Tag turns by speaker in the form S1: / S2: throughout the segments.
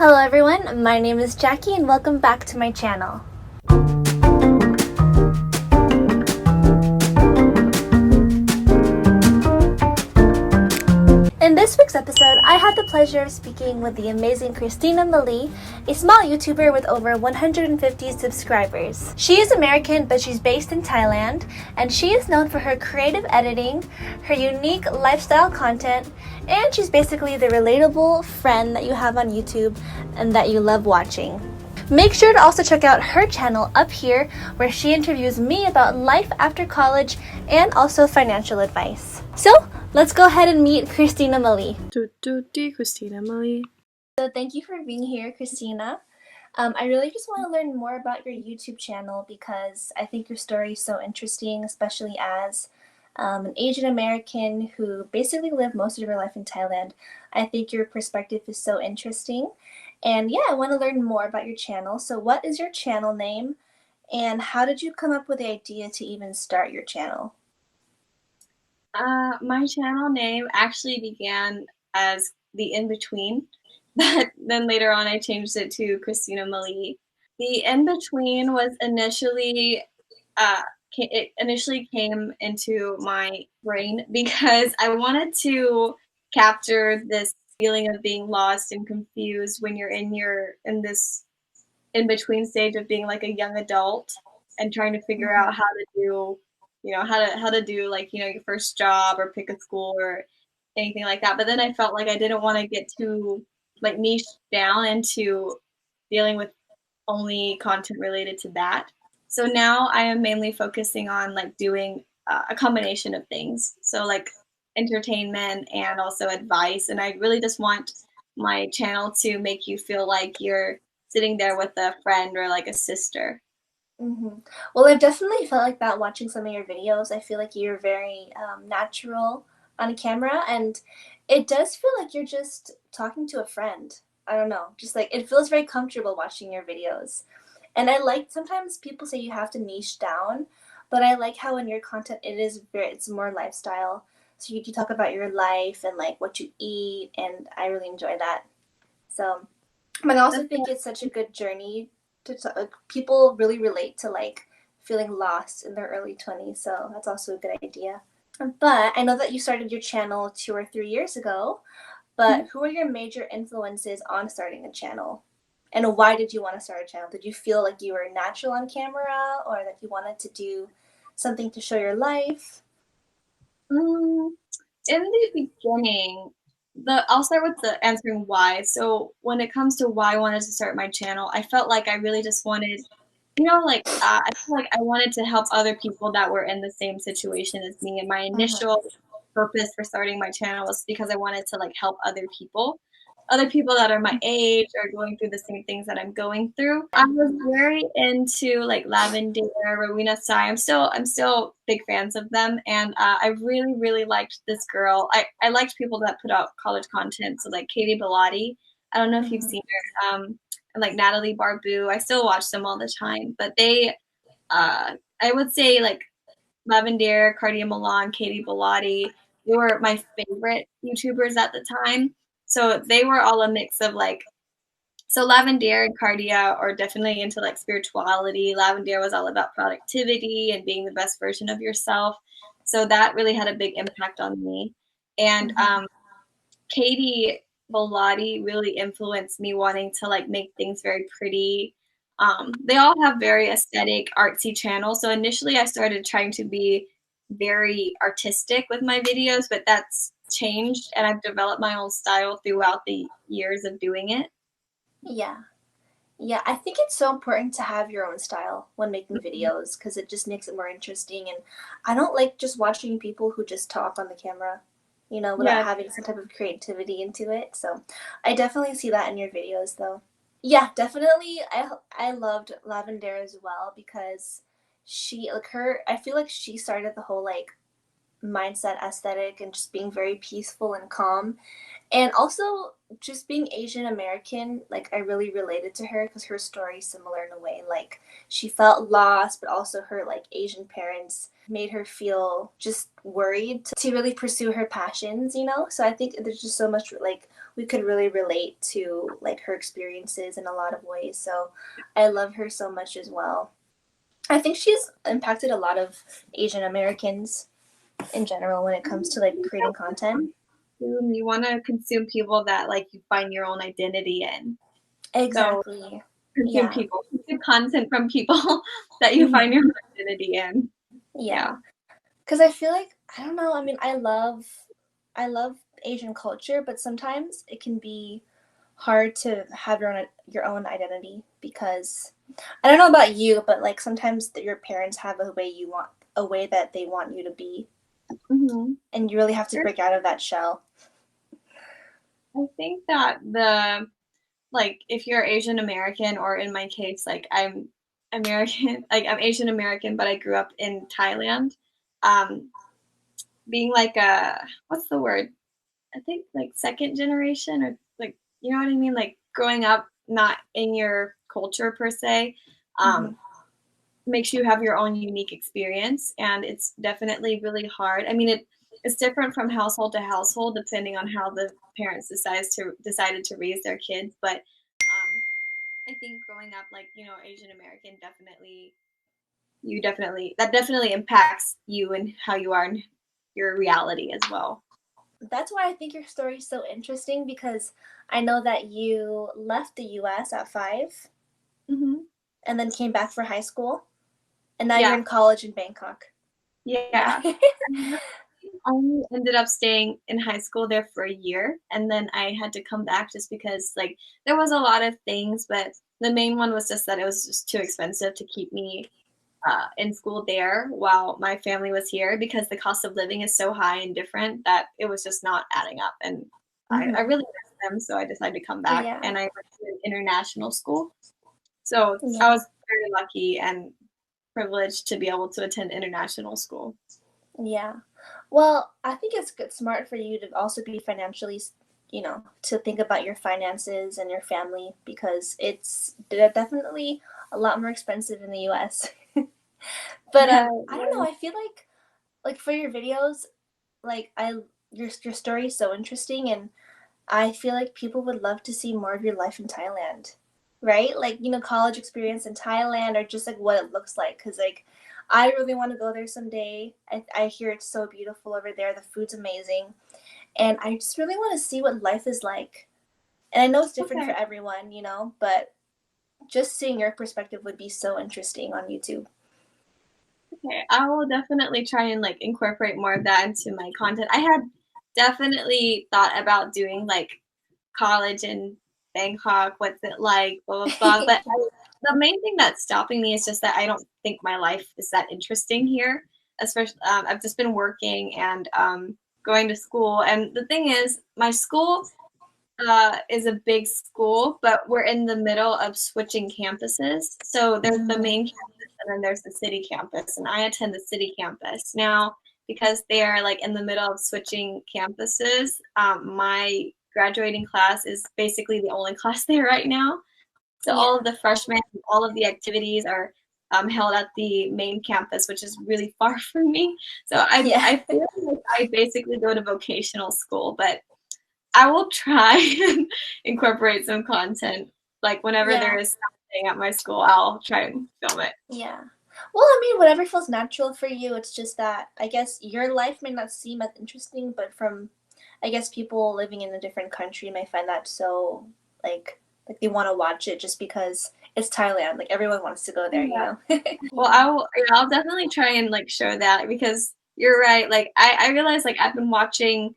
S1: Hello everyone, my name is Jackie and welcome back to my channel. In this week's episode, I had the pleasure of speaking with the amazing Kristina Malee, a small YouTuber with over 150 subscribers. She is American, but she's based in Thailand, and she is known for her creative editing, her unique lifestyle content, and she's basically the relatable friend that you have on YouTube and that you love watching. Make sure to also check out her channel up here, where she interviews me about life after college and also financial advice. So, let's go ahead and meet Kristina Malee.
S2: Kristina Malee.
S1: So thank you for being here, Kristina. I really just want to learn more about your YouTube channel because I think your story is so interesting, especially as an Asian American who basically lived most of your life in Thailand. I think your perspective is so interesting. And yeah, I want to learn more about your channel. So what is your channel name and how did you come up with the idea to even start your channel?
S2: My channel name actually began as The In-Between, but then later on I changed it to Kristina Malee. The In-Between was it initially came into my brain because I wanted to capture this feeling of being lost and confused when you're in this in-between stage of being like a young adult and trying to figure out how to do how to do your first job or pick a school or anything like that. But then I felt like I didn't want to get too niche down into dealing with only content related to that. So now I am mainly focusing on doing a combination of things, so entertainment and also advice. And I really just want my channel to make you feel like you're sitting there with a friend or like a sister.
S1: Well, I've definitely felt like that watching some of your videos. I feel like you're very natural on camera, and it does feel like you're just talking to a friend. I don't know, just like it feels very comfortable watching your videos. And I like sometimes people say you have to niche down, but I like how in your content it's more lifestyle. So you talk about your life and like what you eat, and I really enjoy that. So, but I also think it's such a good journey people really relate to like feeling lost in their early 20s, so that's also a good idea. But I know that you started your channel 2 or 3 years ago, but who are your major influences on starting a channel? And why did you want to start a channel? Did you feel like you were natural on camera or that you wanted to do something to show your life?
S2: In the beginning, I'll start with the answering why. So when it comes to why I wanted to start my channel, I felt like I really just wanted, I feel like I wanted to help other people that were in the same situation as me. And my initial purpose for starting my channel was because I wanted to help other people that are my age or going through the same things that I'm going through. I was very into Lavender, Rowena Sai. I'm still big fans of them, and I really really liked this girl. I liked people that put out college content, so like Katie Bellotti. I don't know if you've seen her. And Natalie Barbu. I still watch them all the time, but I would say Lavender, Cardia Milan, Katie Bellotti. They were my favorite YouTubers at the time. So they were all a mix of so Lavender and Cardia are definitely into spirituality. Lavender was all about productivity and being the best version of yourself. So that really had a big impact on me. And Katie Bellotti really influenced me wanting to make things very pretty. They all have very aesthetic, artsy channels. So initially I started trying to be very artistic with my videos, but that's changed and I've developed my own style throughout the years of doing it.
S1: Yeah. Yeah, I think it's so important to have your own style when making videos because it just makes it more interesting. And I don't like just watching people who just talk on the camera, without
S2: Yeah.
S1: having some type of creativity into it. So I definitely see that in your videos, though. Yeah, definitely. I loved Lavender as well because I feel like she started the whole mindset aesthetic and just being very peaceful and calm. And also, just being Asian American, I really related to her because her story is similar in a way. Like, she felt lost, but also her, Asian parents made her feel just worried to really pursue her passions. So I think there's just so much, we could really relate to like her experiences in a lot of ways. So I love her so much as well. I think she's impacted a lot of Asian Americans in general when it comes to like creating content.
S2: You want to consume people that like you find your own identity in. So
S1: Exactly.
S2: consume
S1: Yeah.
S2: people, consume content from people that you find
S1: Hmm.
S2: your own identity in.
S1: Yeah.
S2: Yeah.
S1: Because I feel like I don't know. I mean, I love Asian culture, but sometimes it can be hard to have your own identity because I don't know about you, but like sometimes your parents have a way that they want you to be,
S2: Mm-hmm.
S1: and you really have to break out of that shell.
S2: I think that the like if you're Asian American, or in my case, like I'm American, like I'm Asian American, but I grew up in Thailand. Um, being like a what's the word? I think like second generation, or like you know what I mean, like growing up not in your culture per se.
S1: Hmm.
S2: Um, makes you have your own unique experience, and it's definitely really hard. I mean, it's different from household to household depending on how the parents decided to raise their kids, but I think growing up like, you know, Asian American, definitely you definitely that definitely impacts you and how you are in your reality as well.
S1: That's why I think your story is so interesting because I know that you left the US at 5
S2: Hmm.
S1: and then came back for high school, and now you're
S2: Yeah.
S1: in college in Bangkok. Yeah.
S2: Yeah. I ended up staying in high school there for a year, and then I had to come back just because like there was a lot of things, but the main one was just that it was just too expensive to keep me in school there while my family was here, because the cost of living is so high and different that it was just not adding up. And I
S1: Hmm.
S2: really missed them, so I decided to come back,
S1: Yeah.
S2: and I went to an international school. So I
S1: Yeah.
S2: was very lucky and privileged to be able to attend international school.
S1: Yeah. Well, I think it's good, smart for you to also be financially, to think about your finances and your family because they're definitely a lot more expensive in the US. But
S2: Yeah,
S1: I don't know,
S2: yeah.
S1: I feel like for your videos, like your story is so interesting, and I feel like people would love to see more of your life in Thailand, right? Like, college experience in Thailand or just like what it looks like. Cause like, I really want to go there someday. I hear it's so beautiful over there. The food's amazing. And I just really want to see what life is like. And I know it's different for
S2: Okay.
S1: everyone, but just seeing your perspective would be so interesting on YouTube.
S2: Okay, I will definitely try and like incorporate more of that into my content. I had definitely thought about doing like college in Bangkok, what's it like, blah blah blah. But the main thing that's stopping me is just that I don't think my life is that interesting here. Especially, I've just been working and going to school, and the thing is, my school is a big school, but we're in the middle of switching campuses. So there's the
S1: Mm,
S2: main campus, and then there's the city campus, and I attend the city campus. Now, because they are like in the middle of switching campuses, my graduating class is basically the only class there right now. So all
S1: yeah.
S2: of the freshmen, all of the activities are held at the main campus, which is really far from me. So
S1: Yeah.
S2: I feel like I basically go to vocational school, but I will try and incorporate some content. Like whenever there
S1: Yeah.
S2: is something at my school, I'll try and film it.
S1: Yeah. Well, I mean, whatever feels natural for you. It's just that I guess your life may not seem as interesting, but I guess people living in a different country may find that so like they want to watch it just because it's Thailand. Like everyone wants to go there, you
S2: Yeah.
S1: know?
S2: Well,
S1: Yeah.
S2: I'll definitely try and like show that, because you're right. Like I realize like I've been watching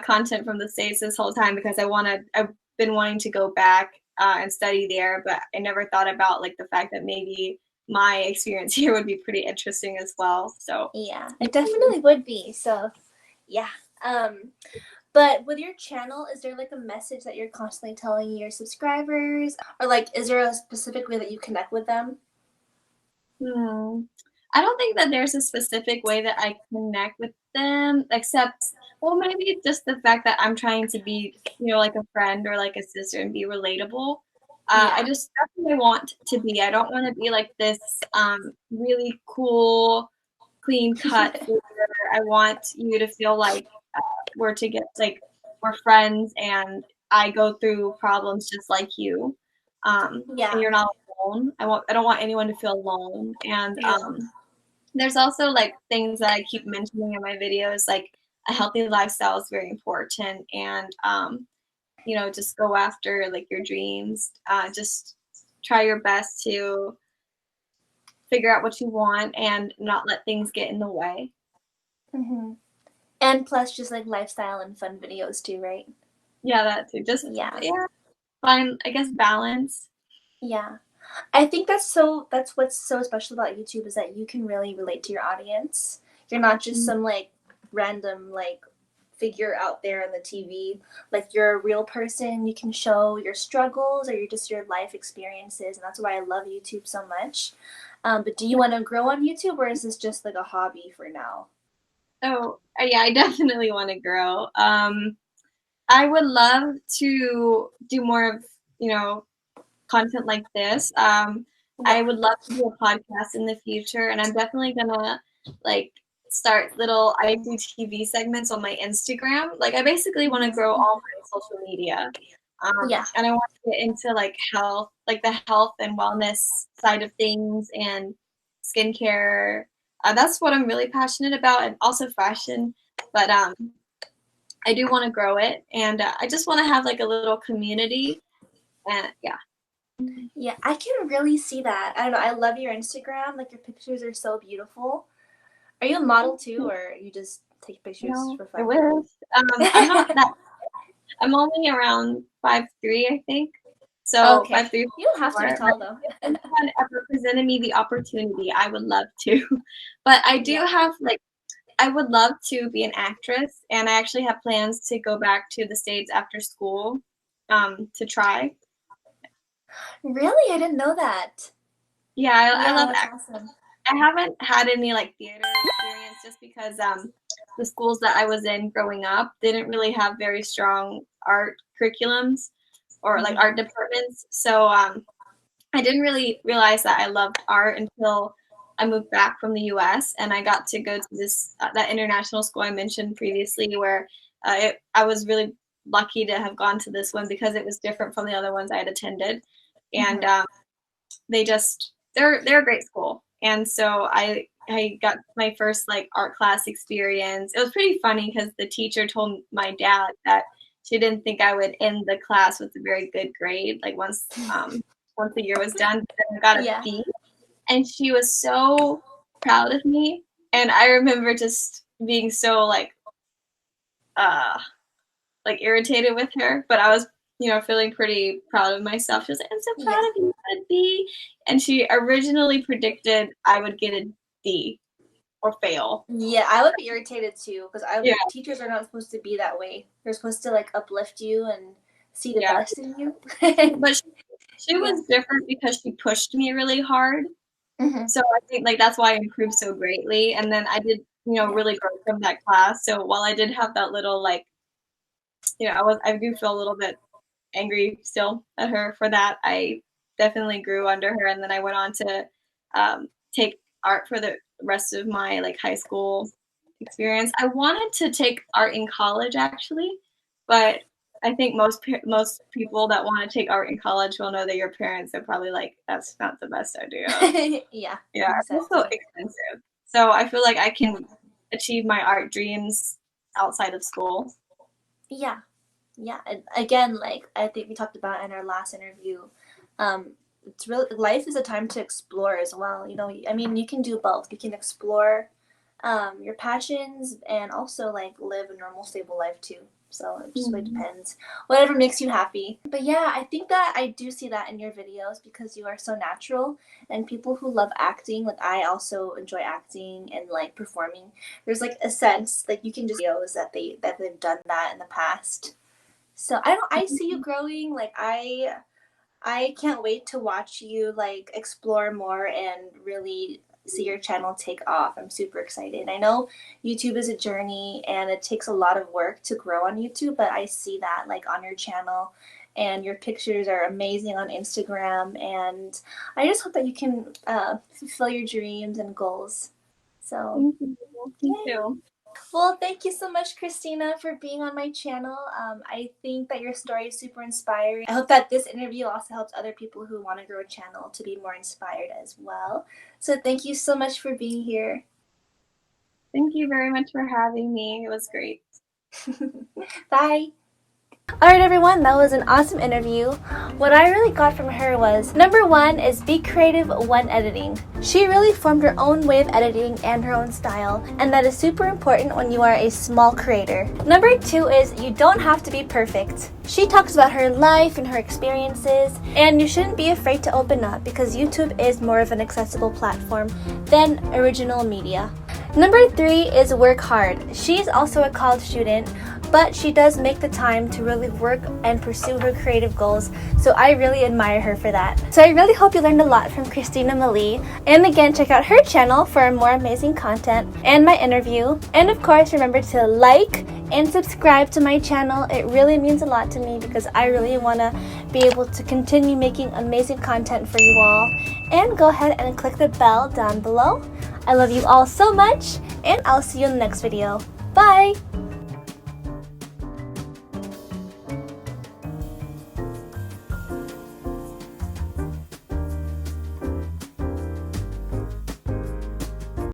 S2: content from the States this whole time because I've been wanting to go back and study there, but I never thought about like the fact that maybe my experience here would be pretty interesting as well. So
S1: Yeah, it definitely would be. So, yeah. Um, but with your channel, is there like a message that you're constantly telling your subscribers, or like is there a specific way that you connect with them?
S2: hmm. I don't think that there's a specific way that I connect with them, except, well, maybe it's just the fact that I'm trying to be, you know, like a friend or like a sister and be relatable. I
S1: Yeah.
S2: just that's what I want to be. I don't want to be like this really cool, clean cut figure. I want you to feel like we're to get like we're friends, and I go through problems just like you, and
S1: Yeah.
S2: you're not alone. I don't want anyone to feel alone, and,
S1: Yeah.
S2: there's also, like, things that I keep mentioning in my videos, like, a healthy lifestyle is very important, and, just go after, like, your dreams, just try your best to figure out what you want and not let things get in the way.
S1: Mhm. And plus just, like, lifestyle and fun videos too, right?
S2: Yeah, that too. Just
S1: Yeah.
S2: yeah, find, I guess, balance.
S1: Yeah. I think that's what's so special about YouTube is that you can really relate to your audience. You're not just
S2: Mm,
S1: some, like, random, like, figure out there on the TV. Like, you're a real person. You can show your struggles or your life experiences, and that's why I love YouTube so much. But do you
S2: yeah.
S1: wanna grow on YouTube, or is this just, like, a hobby for now?
S2: So, yeah, I definitely wanna grow. I would love to do more of, you know, content like this. I
S1: Yeah.
S2: would love to do a podcast in the future, and I'm definitely gonna like start little IGTV segments on my Instagram. Like, I basically want to
S1: Mhm.
S2: grow all my social media,
S1: Yeah.
S2: and I want to get into like health, like the health and wellness side of things, and skincare. That's what I'm really passionate about, and also fashion. But I do want to grow it, and I just want to have like a little community, and yeah.
S1: Yeah, I can really see that. I don't know, I love your Instagram, like, your pictures are so beautiful. Are you a model too, or you just take pictures
S2: No,
S1: for
S2: I
S1: fun?
S2: wish. I'm not that. I'm only around 5'3", I think. So
S1: Okay.
S2: 5'3",
S1: You don't have to be
S2: 4. But
S1: tall though.
S2: if anyone ever presented me the opportunity, I would love to. But I do
S1: Yeah.
S2: have like I would love to be an actress, and I actually have plans to go back to the States after school, to try.
S1: Really? I didn't know that.
S2: Yeah, I
S1: Yeah,
S2: love
S1: that's
S2: acting.
S1: awesome.
S2: I haven't had any like theater experience just because the schools that I was in growing up didn't really have very strong art curriculums or like
S1: Mhm.
S2: art departments. So I didn't really realize that I loved art until I moved back from the US and I got to go to this that international school I mentioned previously where I was really lucky to have gone to this one because it was different from the other ones I had attended. And
S1: Mhm.
S2: they're a great school, and so I got my first like art class experience. It was pretty funny because the teacher told my dad that she didn't think I would end the class with a very good grade, like once the year was done. But then I got a
S1: Yeah.
S2: B, and she was so proud of me. And I remember just being so uh irritated with her, but I was, feeling pretty proud of myself. She was like, "I'm so proud
S1: Yeah.
S2: of you, you got a B." And she originally predicted I would get a D or fail.
S1: Yeah, I would be irritated too because I
S2: Yeah,
S1: teachers are not supposed to be that way. They're supposed to like uplift you and see the
S2: yeah.
S1: best in you.
S2: But she
S1: Yeah.
S2: was different because she pushed me really hard.
S1: Mhm.
S2: So I think like that's why I improved so greatly. And then I did,
S1: Yeah.
S2: really grow from that class. So while I did have that little I do feel a little bit angry still at her for that. I definitely grew under her, and then I went on to take art for the rest of my like high school experience. I wanted to take art in college actually, but I think most people that want to take art in college will know that your parents are probably like, that's not the best idea.
S1: Yeah,
S2: Yeah, it's also
S1: exactly.
S2: expensive. So I feel like I can achieve my art dreams outside of school.
S1: Yeah. Yeah, and again, like I think we talked about in our last interview, it's really life is a time to explore as well. You know, I mean, you can do both. You can explore your passions and also like live a normal, stable life too. So it just really
S2: Mhm.
S1: depends. Whatever makes you happy. But yeah, I think that I do see that in your videos because you are so natural and people who love acting, like I also enjoy acting and like performing. There's like a sense like you can just videos that they've done that in the past, so I don't I see you growing. Like I can't wait to watch you like explore more and really see your channel take off. I'm super excited. I know YouTube is a journey and it takes a lot of work to grow on YouTube, but I see that like on your channel and your pictures are amazing on Instagram and I just hope that you can fulfill your dreams and goals. So,
S2: Thank you. Me
S1: yay.
S2: too.
S1: Well, thank you so much, Kristina, for being on my channel. I think that your story is super inspiring. I hope that this interview also helps other people who want to grow a channel to be more inspired as well. So thank you so much for being here.
S2: Thank you very much for having me. It was great.
S1: Bye. Alright everyone, that was an awesome interview. What I really got from her was, number one is be creative when editing. She really formed her own way of editing and her own style, and that is super important when you are a small creator. Number two is you don't have to be perfect. She talks about her life and her experiences, and you shouldn't be afraid to open up because YouTube is more of an accessible platform than original media. Number three is work hard. She's also a college student, but she does make the time to really work and pursue her creative goals, so I really admire her for that. So I really hope you learned a lot from Kristina Malee, and again, check out her channel for more amazing content and my interview. And of course, remember to like and subscribe to my channel. It really means a lot to me because I really want to be able to continue making amazing content for you all. And go ahead and click the bell down below. I love you all so much, and I'll see you in the next video. Bye!